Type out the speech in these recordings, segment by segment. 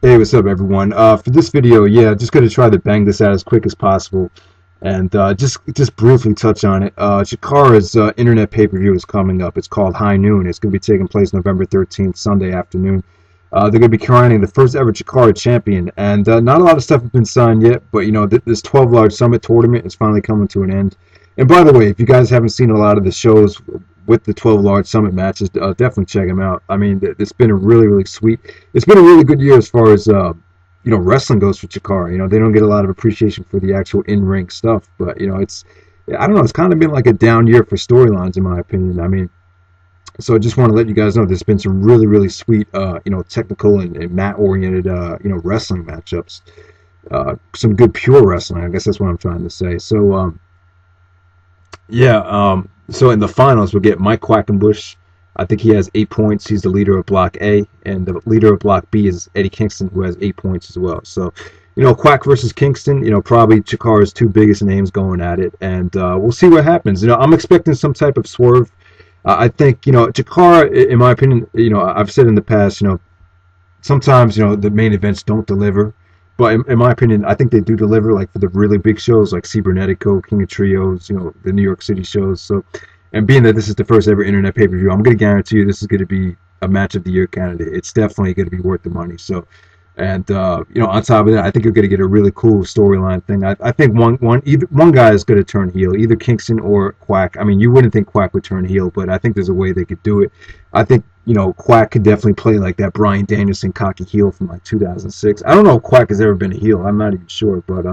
Hey, what's up, everyone? For this video, yeah, just gonna try to bang this out as quick as possible, and just briefly touch on it. CHIKARA's internet pay-per-view is coming up. It's called High Noon. It's gonna be taking place November 13th, Sunday afternoon. They're gonna be crowning the first ever CHIKARA champion, and not a lot of stuff has been signed yet, but you know this 12 large summit tournament is finally coming to an end. And by the way, if you guys haven't seen a lot of the shows with the 12 large summit matches, definitely check them out. I mean, it's been a really sweet. It's been a really good year as far as wrestling goes for CHIKARA. You know, they don't get a lot of appreciation for the actual in-ring stuff, but you know, I don't know, it's kind of been like a down year for storylines in my opinion. I mean, so I just want to let you guys know there's been some really sweet technical and mat oriented wrestling matchups. Some good pure wrestling, I guess that's what I'm trying to say. So so in the finals, we'll get Mike Quackenbush. I think he has 8 points. He's the leader of Block A, and the leader of Block B is Eddie Kingston, who has 8 points as well. So, Quack versus Kingston, probably CHIKARA's two biggest names going at it, and we'll see what happens. I'm expecting some type of swerve. I think, CHIKARA, in my opinion, I've said in the past, sometimes, the main events don't deliver. But in my opinion, I think they do deliver, like for the really big shows, like Cybernetico, King of Trios, the New York City shows. So, and being that this is the first ever internet pay-per-view, I'm going to guarantee you this is going to be a match of the year candidate. It's definitely going to be worth the money. So, and on top of that, I think you're going to get a really cool storyline thing. I think one guy is going to turn heel, either Kingston or Quack. I mean, you wouldn't think Quack would turn heel, but I think there's a way they could do it. I think Quack could definitely play like that Bryan Danielson cocky heel from like 2006. I don't know if Quack has ever been a heel. I'm not even sure, but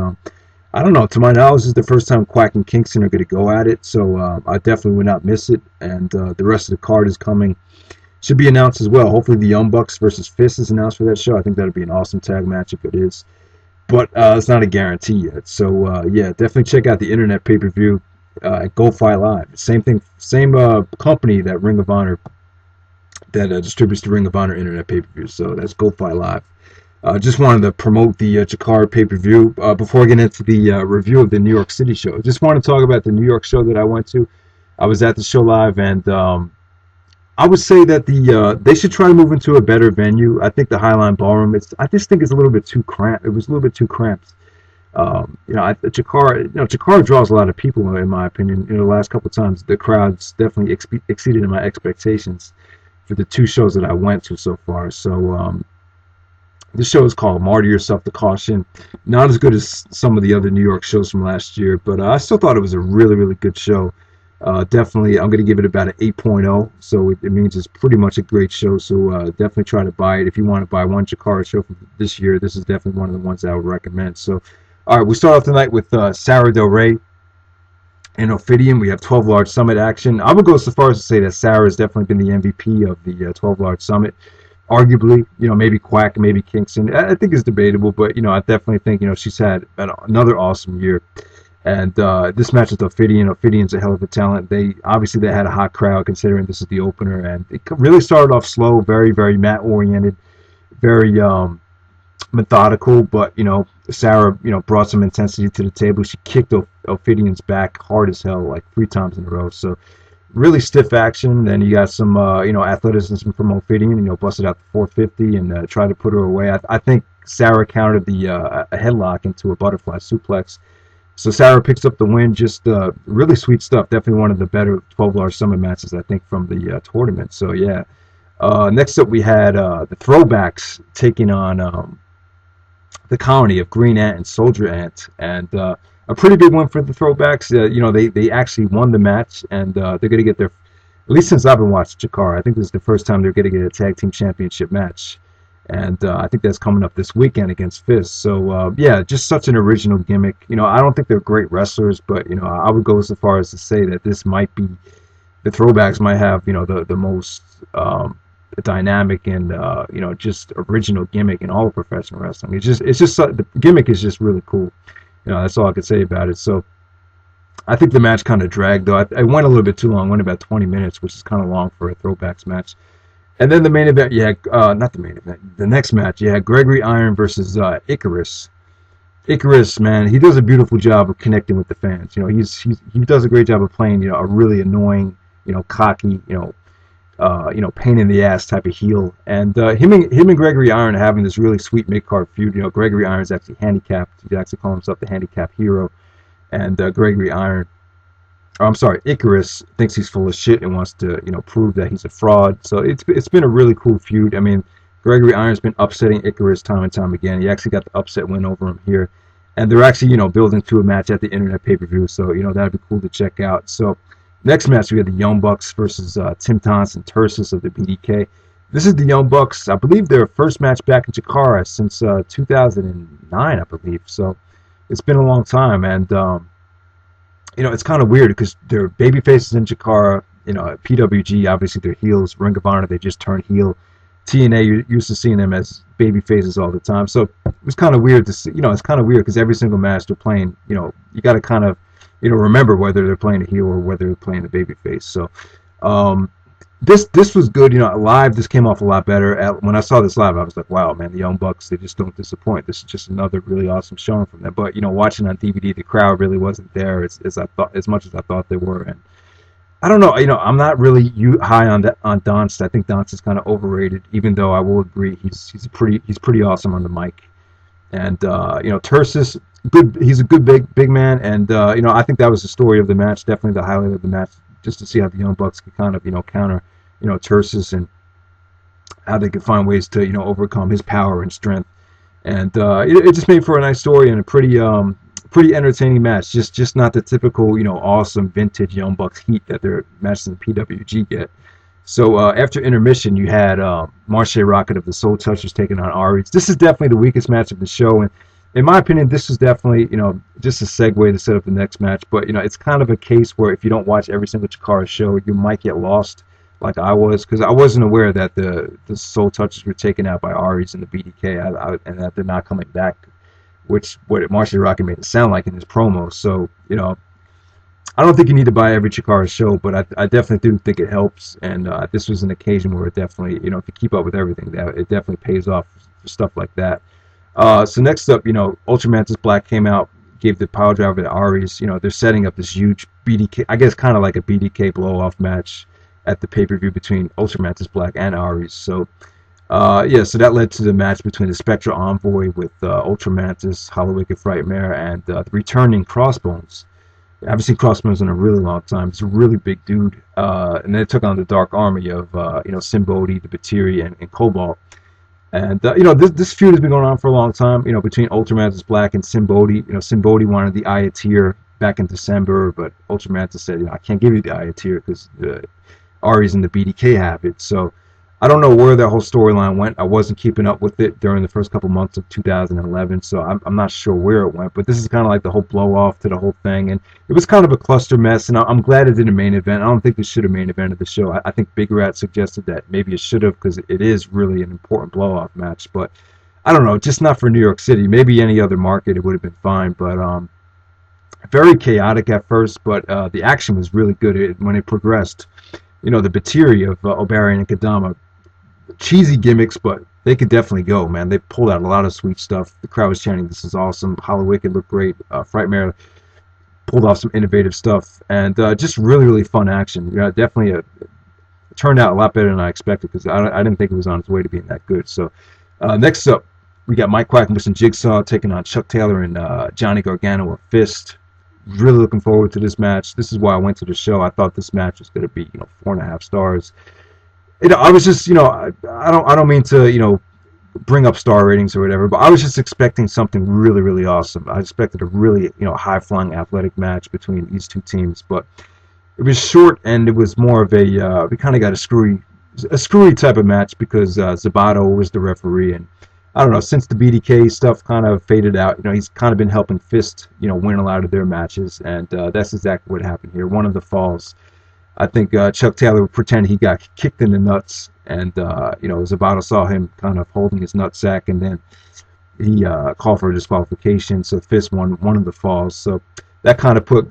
I don't know. To my knowledge, this is the first time Quack and Kingston are going to go at it, so I definitely would not miss it. And the rest of the card is coming. Should be announced as well. Hopefully the Young Bucks versus F.I.S.T is announced for that show. I think that would be an awesome tag match if it is. But it's not a guarantee yet. So, yeah, definitely check out the internet pay-per-view at Go Fight Live. Same thing, same company that Ring of Honor, that distributes the Ring of Honor internet pay-per-view. So that's Go Fight Live. Just wanted to promote the CHIKARA pay-per-view. Before I get into the review of the New York City show, just want to talk about the New York show that I went to. I was at the show live, and I would say that they should try to move into a better venue. I think the Highline Ballroom, I just think it's a little bit too cramped. It was a little bit too cramped. CHIKARA draws a lot of people, in my opinion. The last couple of times, the crowds definitely exceeded my expectations for the two shows that I went to so far. So this show is called Marty Yourself to Caution. Not as good as some of the other New York shows from last year, but I still thought it was a really good show. Definitely, I'm going to give it about an 8.0, so it means it's pretty much a great show. So definitely try to buy it. If you want to buy one CHIKARA show from this year, this is definitely one of the ones I would recommend. So, all right, we start off tonight with Sara Del Rey and Ophidian. We have 12 large summit action. I would go so far as to say that Sara has definitely been the MVP of the 12 large summit. Arguably, maybe Quack, maybe Kingston. I think it's debatable, but I definitely think she's had another awesome year. And this match with Ophidian. Ophidian's a hell of a talent. They had a hot crowd considering this is the opener, and it really started off slow, very mat oriented, very methodical. But Sara brought some intensity to the table. She kicked Ophidian's back hard as hell, like 3 times in a row. So really stiff action. Then you got some athleticism from Ophidian. Busted out the 450 and tried to put her away. I think Sara countered the a headlock into a butterfly suplex. So Sara picks up the win. Just really sweet stuff. Definitely one of the better 12 large summit matches, I think, from the tournament. So yeah. Next up we had the Throwbacks taking on the Colony of Green Ant and Soldier Ant, and a pretty big one for the Throwbacks. They actually won the match, and they're going to get their, at least since I've been watching CHIKARA, I think this is the first time they're going to get a tag team championship match. And I think that's coming up this weekend against F.I.S.T. So, yeah, just such an original gimmick. I don't think they're great wrestlers, but, I would go so far as to say that this might be, the Throwbacks might have, the most dynamic and, just original gimmick in all of professional wrestling. It's just the gimmick is just really cool. That's all I could say about it. So, I think the match kind of dragged, though. I went a little bit too long. I went about 20 minutes, which is kind of long for a Throwbacks match. And then the main event, not the main event, the next match, Gregory Iron versus Icarus. Icarus, man, he does a beautiful job of connecting with the fans. He does a great job of playing, a really annoying, cocky, pain in the ass type of heel. And him and Gregory Iron are having this really sweet mid-card feud. Gregory Iron's actually handicapped. He actually calls himself the handicap hero. And Icarus thinks he's full of shit and wants to, prove that he's a fraud. So it's been a really cool feud. I mean, Gregory Iron's been upsetting Icarus time and time again. He actually got the upset win over him here. And they're actually, building to a match at the Internet pay-per-view. So, that'd be cool to check out. So, next match, we have the Young Bucks versus Tim Donst and Tursas of the BDK. This is the Young Bucks. I believe their first match back in CHIKARA since 2009, I believe. So, it's been a long time. And, it's kind of weird because they're baby faces in CHIKARA. PWG, obviously they're heels. Ring of Honor, they just turned heel. TNA, you're used to seeing them as baby faces all the time. So it was kind of weird to see. It's kind of weird because every single match they're playing, you got to kind of, remember whether they're playing a heel or whether they're playing a baby face. So this was good. Live, this came off a lot better. When I saw this live, I was like, wow, man, the Young Bucks, they just don't disappoint. This is just another really awesome showing from them. But, watching on DVD, the crowd really wasn't there as much as I thought they were. And I don't know. I'm not really high on Donst. I think Donst is kind of overrated, even though I will agree he's pretty awesome on the mic. And Tursas, good. He's a good big man. And I think that was the story of the match. Definitely the highlight of the match, just to see how the Young Bucks could kind of counter Tursas and how they could find ways to overcome his power and strength. And it just made for a nice story and a pretty entertaining match. Just not the typical, awesome vintage Young Bucks heat that their matches in PWG get. So after intermission, you had Marshee Rocket of the Soul Touchers taking on Aries. This is definitely the weakest match of the show, and in my opinion, this is definitely just a segue to set up the next match. But it's kind of a case where if you don't watch every single CHIKARA show, you might get lost, like I was, because I wasn't aware that the Soul Touchers were taken out by Aries in the BDK, and that they're not coming back, which what Marshee Rocket made it sound like in his promo. So I don't think you need to buy every CHIKARA show, but I definitely do think it helps. And this was an occasion where it definitely, if you keep up with everything, that it definitely pays off for stuff like that. So next up, Ultramantis Black came out, gave the power driver to Aries. They're setting up this huge BDK, I guess kind of like a BDK blow-off match at the pay-per-view between Ultramantis Black and Aries. So so that led to the match between the Spectral Envoy with Ultramantis, Hollow Wicked Frightmare, and the returning Crossbones. I haven't seen Crossbones in a really long time. It's a really big dude. And then it took on the Dark Army of Simbodi, the Batiri, and Cobalt. And this feud has been going on for a long time. Between Ultramantis Black and Simbodi. Simbodi wanted the Ayatir back in December, but Ultramantis said, I can't give you the Ayatir because Aries and the BDK have it. So I don't know where that whole storyline went. I wasn't keeping up with it during the first couple months of 2011, so I'm not sure where it went. But this is kind of like the whole blow off to the whole thing, and it was kind of a cluster mess. And I'm glad it didn't main event. I don't think this should have main evented the show. I think Big Rat suggested that maybe it should have because it is really an important blow off match. But I don't know, just not for New York City. Maybe any other market it would have been fine. But very chaotic at first, but the action was really good when it progressed. The Batiri of Obarian and Kadama. Cheesy gimmicks, but they could definitely go, man. They pulled out a lot of sweet stuff. The crowd was chanting, "This is awesome." Hollow Wicked looked great. Frightmare pulled off some innovative stuff, and just really, really fun action. Definitely it turned out a lot better than I expected because I didn't think it was on its way to being that good. So next up, we got Mike Quackenbush and Jigsaw taking on Chuck Taylor and Johnny Gargano of F.I.S.T. Really looking forward to this match. This is why I went to the show. I thought this match was going to be 4.5 stars. I was just, I don't mean to, bring up star ratings or whatever, but I was just expecting something really, really awesome. I expected a really, high-flying athletic match between these two teams, but it was short and it was more of a, we kind of got a screwy type of match because Zabato was the referee, and I don't know, since the BDK stuff kind of faded out, he's kind of been helping F.I.S.T, win a lot of their matches, and that's exactly what happened here. One of the falls, I think Chuck Taylor would pretend he got kicked in the nuts, and Zabato saw him kind of holding his nutsack, and then he called for a disqualification. So F.I.S.T won one of the falls. So that kind of put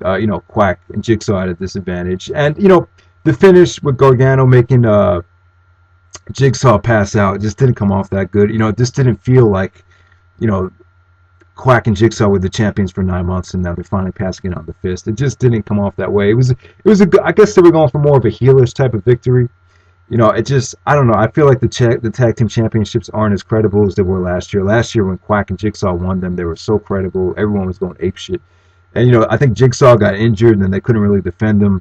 Quack and Jigsaw at a disadvantage. And the finish with Gargano making Jigsaw pass out just didn't come off that good. This didn't feel like Quack and Jigsaw were the champions for 9 months, and now they're finally passing it on to F.I.S.T. It just didn't come off that way. It was a good, I guess they were going for more of a heelish type of victory. it just, I don't know. I feel like the tag team championships aren't as credible as they were last year. Last year when Quack and Jigsaw won them, they were so credible. Everyone was going apeshit. And I think Jigsaw got injured and then they couldn't really defend him.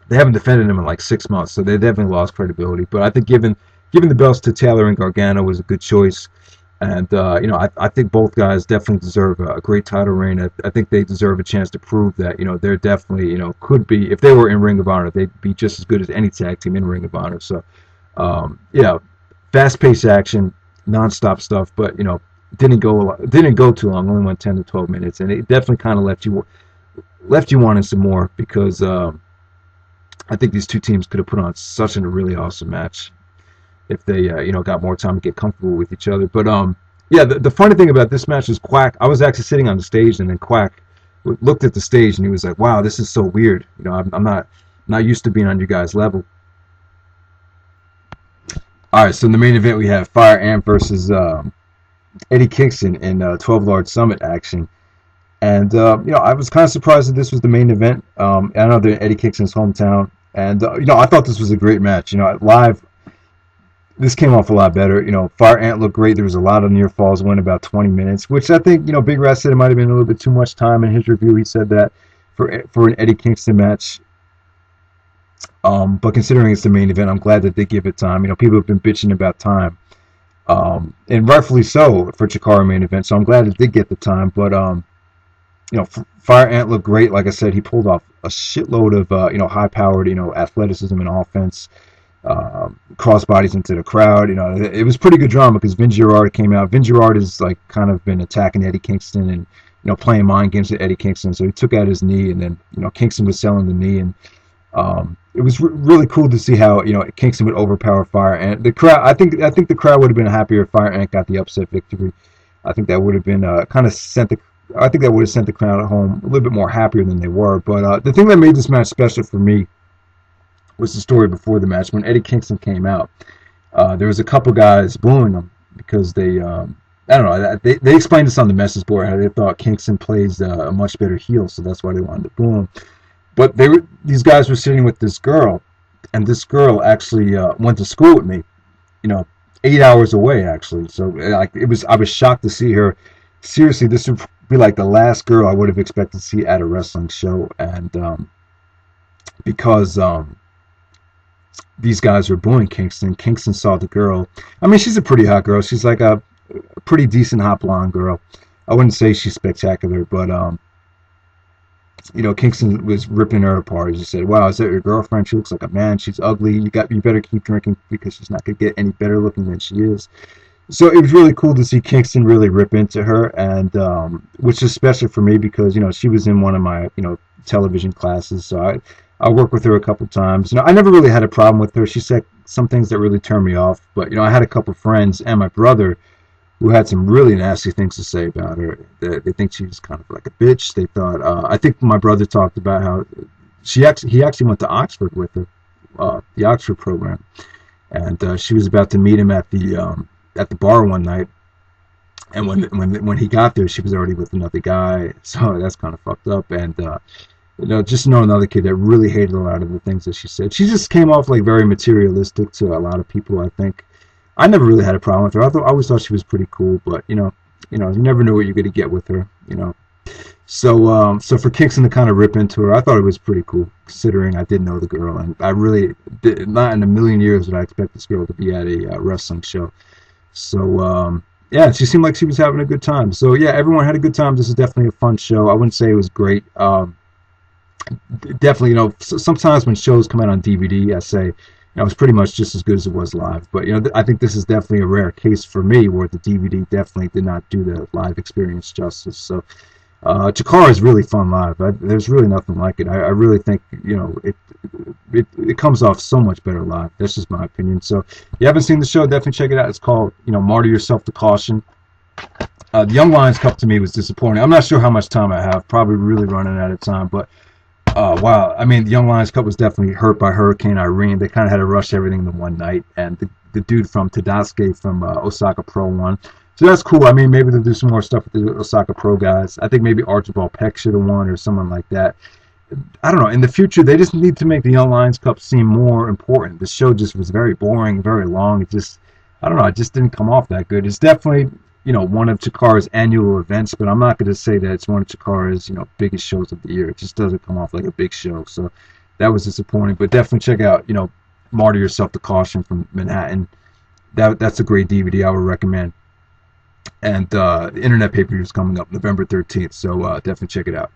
They haven't defended him in like 6 months, so they definitely lost credibility. But I think giving the belts to Taylor and Gargano was a good choice. And I think both guys definitely deserve a great title reign. I think they deserve a chance to prove that they're definitely could be, if they were in Ring of Honor, they'd be just as good as any tag team in Ring of Honor. So fast-paced action, non-stop stuff, but didn't go too long. Only went 10 to 12 minutes, and it definitely kind of left you wanting some more because I think these two teams could have put on such a really awesome match if they got more time to get comfortable with each other. But the funny thing about this match is Quack. I was actually sitting on the stage, and then Quack looked at the stage and he was like, "Wow, this is so weird. I'm not used to being on you guys' level." All right, so in the main event we have Fire Ant versus Eddie Kingston in 12 Large Summit action. And I was kind of surprised that this was the main event. I know they're in Eddie Kingston's hometown, and I thought this was a great match. Live, this came off a lot better. Fire Ant looked great. There was a lot of near falls. Went about 20 minutes, which I think Big Rat said it might have been a little bit too much time in his review. He said that for an Eddie Kingston match. But considering it's the main event, I'm glad that they give it time. People have been bitching about time, and rightfully so for CHIKARA main event. So I'm glad it did get the time. But Fire Ant looked great. Like I said, he pulled off a shitload of high-powered athleticism and offense, crossbodies into the crowd. It was pretty good drama because Vin Girard came out. Vin Girard has kind of been attacking Eddie Kingston and playing mind games with Eddie Kingston. So he took out his knee, and then Kingston was selling the knee, and it was really cool to see how Kingston would overpower Fire Ant. The crowd, I think the crowd would have been happier if Fire Ant got the upset victory. I think that would have been I think that would have sent the crowd home a little bit more happier than they were. But the thing that made this match special for me was the story before the match. When Eddie Kingston came out, there was a couple guys booing him because they, I don't know, they explained this on the message board how they thought Kingston plays a much better heel, so that's why they wanted to boo him. But these guys were sitting with this girl, and this girl actually went to school with me, 8 hours away actually. So I was shocked to see her. Seriously, this would be like the last girl I would have expected to see at a wrestling show, and because these guys were booing Kingston saw the girl. I mean, she's a pretty hot girl. She's like a pretty decent hot blonde girl. I wouldn't say she's spectacular, but Kingston was ripping her apart. He said, "Wow, is that your girlfriend? She looks like a man. She's ugly. You better keep drinking because she's not gonna get any better looking than she is." So it was really cool to see Kingston really rip into her, and which is special for me because she was in one of my television classes. So I worked with her a couple times. I never really had a problem with her. She said some things that really turned me off, but I had a couple friends and my brother who had some really nasty things to say about her. They think she was kind of like a bitch. They thought I think my brother talked about how he actually went to Oxford with her, the Oxford program, and she was about to meet him at the bar one night, and when he got there, she was already with another guy. So that's kind of fucked up. And just another kid that really hated a lot of the things that she said. She just came off like very materialistic to a lot of people. I think I never really had a problem with her. I always thought she was pretty cool, but you never knew what you're gonna get with her. So for Kingston to kind of rip into her, I thought it was pretty cool, considering I didn't know the girl, and I really not in a million years would I expect this girl to be at a wrestling show. So yeah, she seemed like she was having a good time. So yeah, everyone had a good time. This is definitely a fun show. I wouldn't say it was great. Definitely, sometimes when shows come out on DVD, I say it was pretty much just as good as it was live. But I think this is definitely a rare case for me where the DVD definitely did not do the live experience justice. So CHIKARA is really fun live. There's really nothing like it. I really think it comes off so much better live. That's just my opinion. So if you haven't seen the show, definitely check it out. It's called Marty Yourself to Caution. The Young Lions Cup to me was disappointing. I'm not sure how much time I have. Probably really running out of time, but wow. I mean, the Young Lions Cup was definitely hurt by Hurricane Irene. They kind of had to rush everything in one night, and the dude from Tadasuke from Osaka Pro won. So that's cool. I mean, maybe they'll do some more stuff with the Osaka Pro guys. I think maybe Archibald Peck should have won or someone like that. I don't know. In the future, they just need to make the Young Lions Cup seem more important. The show just was very boring, very long. It just, I don't know. It just didn't come off that good. It's definitely, one of Chikara's annual events, but I'm not going to say that it's one of Chikara's, biggest shows of the year. It just doesn't come off like a big show. So that was disappointing. But definitely check out, Marty Yourself the Caution from Manhattan. That's a great DVD. I would recommend. And the Internet pay-per-view is coming up November 13th. So definitely check it out.